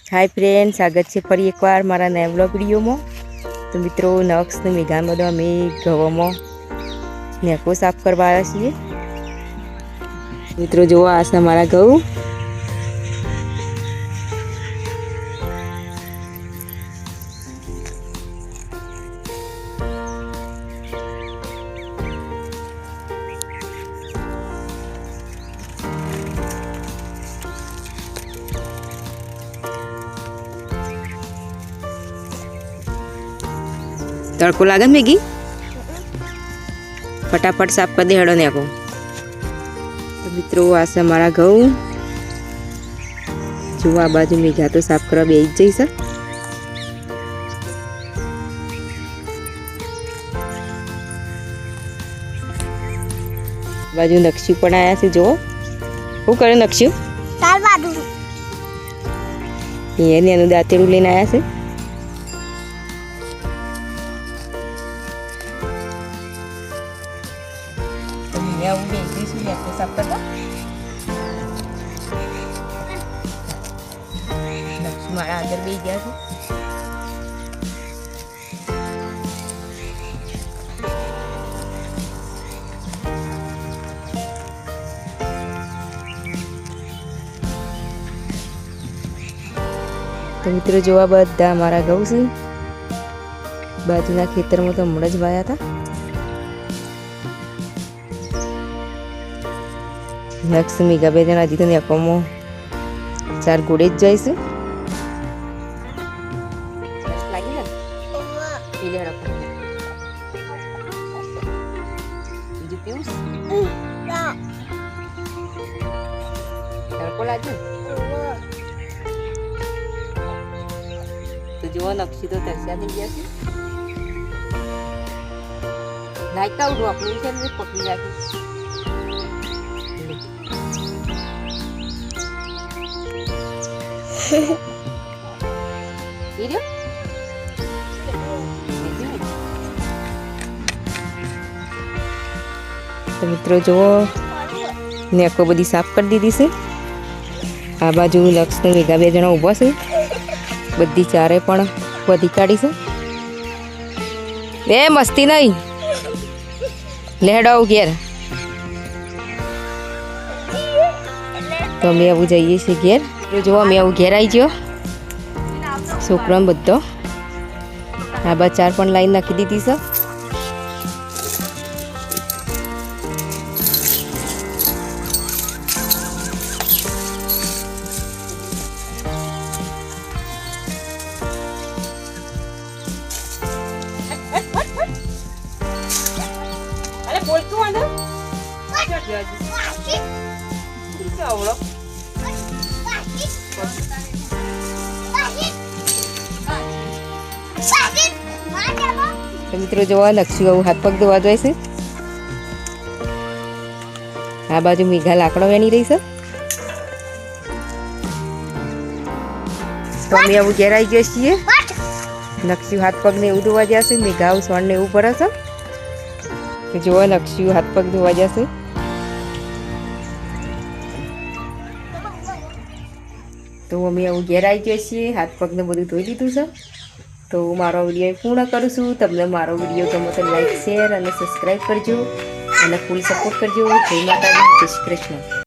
Hi friend, स्वागत है फरी एक बार मारा नया व्लॉग विडियो में। तो मित्रों नक्स ने मेघा में अमे घऊ में नेको साफ करवा छे। मित्रों जो आ मारा घऊ तड़को लागत मैगी फटाफट साफ कर दे हड़ो ने को। तो मित्रों आ से मारा घऊ जो आ बाजू मेघा तो साफ करवा बेही जई से। बाजू नक्शू पण आया से जो हूँ करे नक्शू तार बाजू ये ने अनु दातेड़ू लेने आया से। मारा अंदर भी गया था। तो मित्रों जो आ बधा मारा घऊ से बाजूना खेतर में तो हमણાં જ વાયા था। नेक्स्ट मेघा बे जना हजी तो नेकोमो 4 गोड़े ज जाइस। तो जो नक्शी तो तरस्या थी गया थी नायका उठो अपनी से पकड़ी जाके तो मित्रों जो नेको बधी साफ कर दीधी से। आ बाजू लक्ष्य ने मेघा बे जना उभा से बधी चारे पण बधी काढ़ी से। ए मस्ती नहीं लेहड़ाओ घेर। तो अमे आવું જઈએ છે ઘેર। તો જો અમે આવું ઘેર આવી ગયો છોકરાને બધો આ બા ચાર પણ લાઈન નાખી દીધી છે। बोलतो आना तो मित्रों जो लक्ष्मी हाथ पग धोवा जाए से। आ बाजू मेघा लाकड़ो वेणी रही से। तो अमे घेर आई गए छे। लक्ष्मी हाथ पग ने एवं धोवा जैसे मेघा सोन ने एवं भरे से। जो लक्ष्मी हाथ पग धोवा जैसे। तो अमे घेर आई गए छे हाथ पग ने बधुं धोई लीधुं छे। तो मारो विडियो पूर्ण करूँ छूँ। तमने मारो विडियो गमे तो लाइक शेर और सब्सक्राइब करजो और फूल सपोर्ट करजो। जय माता दी, जय श्री कृष्ण।